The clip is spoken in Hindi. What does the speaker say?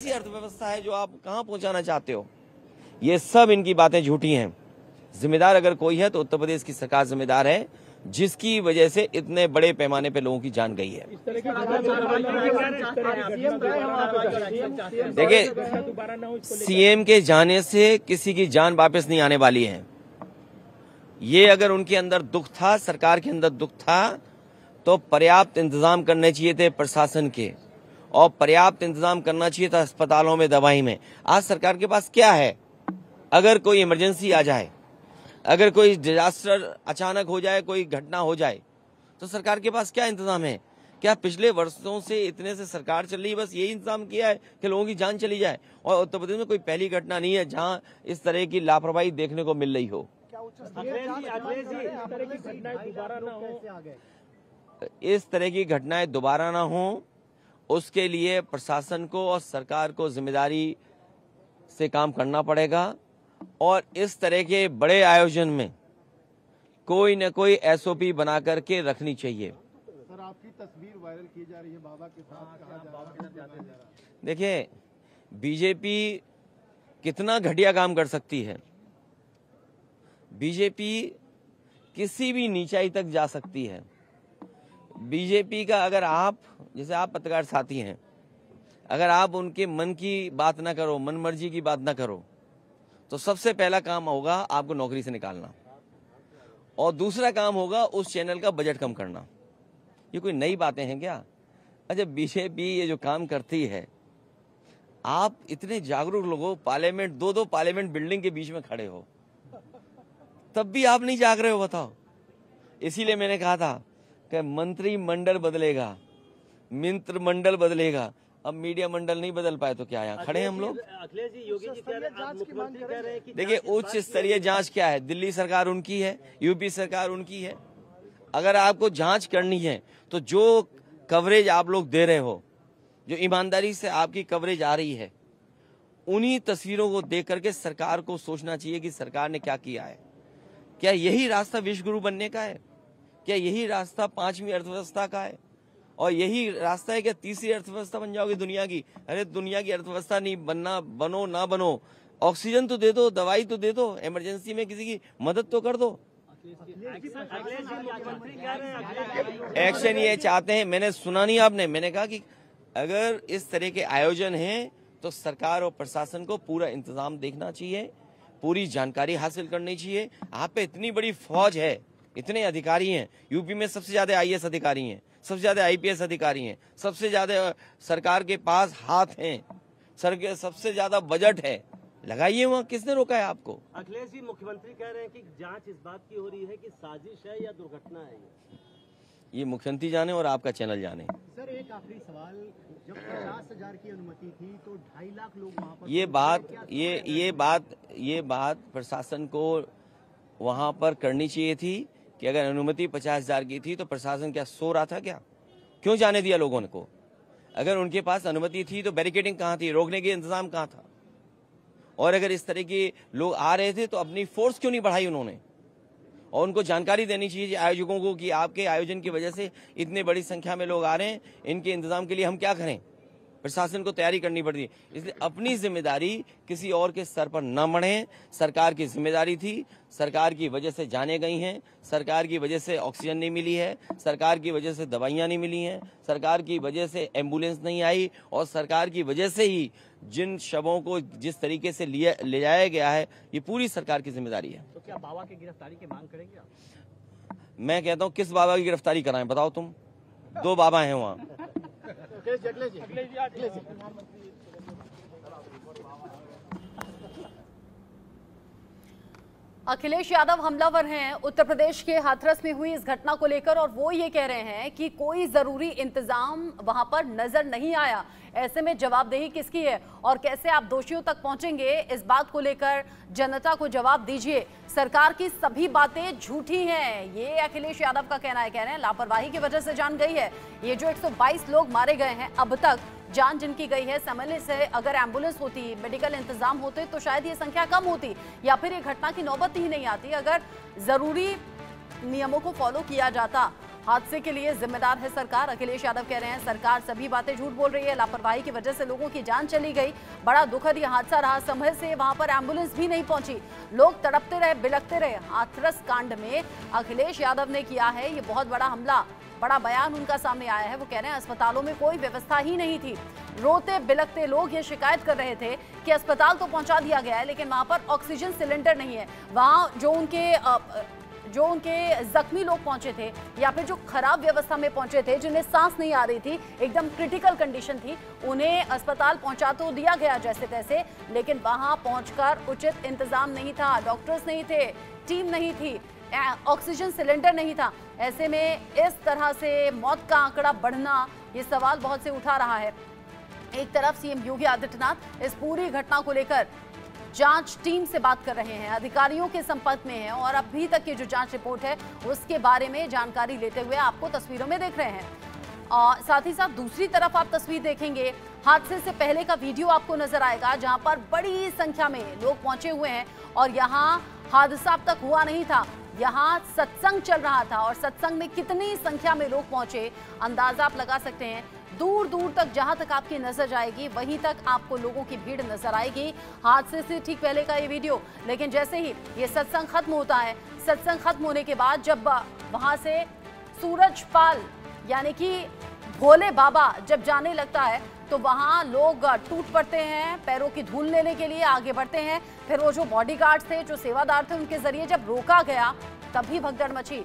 ऐसी अर्थव्यवस्था है जो आप कहां पहुंचाना चाहते हो। ये सब इनकी बातें झूठी हैं। जिम्मेदार अगर कोई है तो उत्तर प्रदेश की सरकार जिम्मेदार है, जिसकी वजह से इतने बड़े पैमाने पे लोगों की जान गई है। देखिए, सीएम के जाने से किसी की जान वापस नहीं आने वाली है। ये अगर उनके अंदर दुख था, सरकार के अंदर दुख था, तो पर्याप्त इंतजाम करने चाहिए थे प्रशासन के, और पर्याप्त इंतजाम करना चाहिए था अस्पतालों में, दवाई में। आज सरकार के पास क्या है? अगर कोई इमरजेंसी आ जाए, अगर कोई डिजास्टर अचानक हो जाए, कोई घटना हो जाए, तो सरकार के पास क्या इंतजाम है? क्या पिछले वर्षों से इतने से सरकार चल रही है, बस यही इंतजाम किया है कि लोगों की जान चली जाए? और उत्तर प्रदेश में कोई पहली घटना नहीं है जहां इस तरह की लापरवाही देखने को मिल रही हो। इस तरह की घटनाएं दोबारा ना हो, उसके लिए प्रशासन को और सरकार को जिम्मेदारी से काम करना पड़ेगा। और इस तरह के बड़े आयोजन में कोई न कोई एसओपी बना करके रखनी चाहिए। सर, आपकी तस्वीर वायरल की जा रही है बाबा के साथ, कहा जा रहा है। देखिए, बीजेपी कितना घटिया काम कर सकती है। बीजेपी किसी भी नीचाई तक जा सकती है। बीजेपी का अगर आप, जैसे आप पत्रकार साथी हैं, अगर आप उनके मन की बात ना करो, मन मर्जी की बात ना करो, तो सबसे पहला काम होगा आपको नौकरी से निकालना, और दूसरा काम होगा उस चैनल का बजट कम करना। ये कोई नई बातें हैं क्या? अच्छा, बीजेपी ये जो काम करती है, आप इतने जागरूक लोग हो, पार्लियामेंट, दो पार्लियामेंट बिल्डिंग के बीच में खड़े हो, तब भी आप नहीं जाग रहे हो, बताओ। इसीलिए मैंने कहा था कि मंत्रिमंडल बदलेगा, मंत्रिमंडल बदलेगा। अब मीडिया मंडल नहीं बदल पाए तो क्या यहाँ खड़े हैं हम लोग? अखिलेश जी, योगी जी कह रहे हैं, मुख्यमंत्री कह रहे हैं कि देखिए, उच्च स्तरीय जांच क्या है? दिल्ली सरकार उनकी है, यूपी सरकार उनकी है। अगर आपको जांच करनी है तो जो कवरेज आप लोग दे रहे हो, जो ईमानदारी से आपकी कवरेज आ रही है, उन्हीं तस्वीरों को देख करके सरकार को सोचना चाहिए कि सरकार ने क्या किया है। क्या यही रास्ता विश्व गुरु बनने का है? क्या यही रास्ता पांचवी अर्थव्यवस्था का है? और यही रास्ता है क्या तीसरी अर्थव्यवस्था बन जाओगे दुनिया की? अरे, दुनिया की अर्थव्यवस्था नहीं बनना, बनो ना बनो, ऑक्सीजन तो दे दो, दवाई तो दे दो, इमरजेंसी में किसी की मदद तो कर दो। एक्शन ये चाहते हैं। मैंने सुना नहीं आपने, मैंने कहा कि अगर इस तरह के आयोजन हैं तो सरकार और प्रशासन को पूरा इंतजाम देखना चाहिए, पूरी जानकारी हासिल करनी चाहिए। आप पे इतनी बड़ी फौज है, इतने अधिकारी हैं, यूपी में सबसे ज्यादा आईएएस अधिकारी हैं, सबसे ज्यादा आईपीएस अधिकारी हैं, सबसे ज्यादा सरकार के पास हाथ हैं, सबसे ज्यादा बजट है, लगाइए वहाँ। किसने रोका है आपको? अखिलेश जी, मुख्यमंत्री कह रहे हैं कि जांच इस बात की हो रही है कि साजिश है या दुर्घटना है। ये मुख्यमंत्री जाने और आपका चैनल जाने। सर, एक आखिरी सवाल, जब 50,000 की अनुमति थी तो 2.5 लाख लोग वहाँ पर, ये बात प्रशासन को वहाँ पर करनी चाहिए थी कि अगर अनुमति 50,000 की थी तो प्रशासन क्या सो रहा था क्या? क्यों जाने दिया लोगों को? अगर उनके पास अनुमति थी तो बैरिकेडिंग कहाँ थी, रोकने के इंतजाम कहाँ था? और अगर इस तरह के लोग आ रहे थे तो अपनी फोर्स क्यों नहीं बढ़ाई उन्होंने? और उनको जानकारी देनी चाहिए आयोजकों को कि आपके आयोजन की वजह से इतने बड़ी संख्या में लोग आ रहे हैं, इनके इंतजाम के लिए हम क्या करें? प्रशासन को तैयारी करनी पड़ती है। इसलिए अपनी जिम्मेदारी किसी और के सर पर न मढ़ें। सरकार की जिम्मेदारी थी, सरकार की वजह से जाने गई हैं, सरकार की वजह से ऑक्सीजन नहीं मिली है, सरकार की वजह से दवाइयाँ नहीं मिली हैं, सरकार की वजह से एम्बुलेंस नहीं आई, और सरकार की वजह से ही जिन शवों को जिस तरीके से ले जाया गया है, ये पूरी सरकार की जिम्मेदारी है। तो क्या बाबा की गिरफ्तारी की मांग करेंगे आप? मैं कहता हूँ, किस बाबा की गिरफ्तारी कराएं बताओ तुम? 2 बाबा हैं वहाँ। अखिलेश यादव हमलावर हैं उत्तर प्रदेश के हाथरस में हुई इस घटना को लेकर, और वो ये कह रहे हैं कि कोई जरूरी इंतजाम वहां पर नजर नहीं आया। ऐसे में जवाबदेही किसकी है और कैसे आप दोषियों तक पहुंचेंगे, इस बात को लेकर जनता को जवाब दीजिए। सरकार की सभी बातें झूठी हैं, ये अखिलेश यादव का कहना है। कह रहे हैं लापरवाही की वजह से जान गई है। ये जो 122 लोग मारे गए हैं अब तक, जान जिनकी गई है, समय से अगर एम्बुलेंस होती, मेडिकल इंतजाम होते तो शायद ये संख्या कम होती, या फिर ये घटना की नौबत ही नहीं आती अगर जरूरी नियमों को फॉलो किया जाता। हादसे के लिए जिम्मेदार है सरकार। अखिलेश यादव कह रहे हैं सरकार सभी बातें झूठ बोल रही है, लापरवाही की वजह से लोगों की जान चली गई। बड़ा दुखद यह हादसा रहा, समय से वहां पर एम्बुलेंस भी नहीं पहुंची, लोग तड़पते रहे, बिलखते रहे। हाथरस कांड में अखिलेश यादव ने किया है ये बहुत बड़ा हमला, बड़ा बयान उनका सामने आया है। वो कह रहे हैं अस्पतालों में कोई व्यवस्था ही नहीं थी। रोते बिलखते लोग ये शिकायत कर रहे थे कि अस्पताल तो पहुंचा दिया गया है लेकिन वहां पर ऑक्सीजन सिलेंडर नहीं है। वहां जो उनके जख्मी लोग पहुंचे थे या फिर जो खराब व्यवस्था में पहुंचे थे, जिन्हें सांस नहीं आ रही थी, एकदम क्रिटिकल कंडीशन थी, उन्हें अस्पताल पहुंचा तो दिया गया जैसे तैसे, लेकिन वहां पहुंचकर उचित इंतजाम नहीं था, डॉक्टर्स नहीं थे, टीम नहीं थी, ऑक्सीजन सिलेंडर नहीं था। ऐसे में इस तरह से मौत का आंकड़ा बढ़ना, ये सवाल बहुत से उठा रहा है। एक तरफ सीएम योगी आदित्यनाथ इस पूरी घटना को लेकर जांच टीम से बात कर रहे हैं, अधिकारियों के संपर्क में हैं और अभी तक की जो जांच रिपोर्ट है उसके बारे में जानकारी लेते हुए आपको तस्वीरों में देख रहे हैं। और साथ ही साथ दूसरी तरफ आप तस्वीर देखेंगे, हादसे से पहले का वीडियो आपको नजर आएगा जहां पर बड़ी संख्या में लोग पहुंचे हुए हैं और यहां हादसा अब तक हुआ नहीं था, यहाँ सत्संग चल रहा था और सत्संग में कितनी संख्या में लोग पहुंचे अंदाजा आप लगा सकते हैं। दूर दूर तक जहां तक आपकी नजर जाएगी वहीं तक आपको लोगों की भीड़ नजर आएगी। हादसे से ठीक पहले का ये वीडियो, लेकिन जैसे ही ये सत्संग खत्म होता है, सत्संग खत्म होने के बाद जब वहां से सूरजपाल यानी कि भोले बाबा जब जाने लगता है तो वहां लोग टूट पड़ते हैं, पैरों की धूल लेने के लिए आगे बढ़ते हैं। फिर वो जो बॉडीगार्ड्स थे, जो सेवादार थे, उनके जरिए जब रोका गया तभी भगदड़ मची।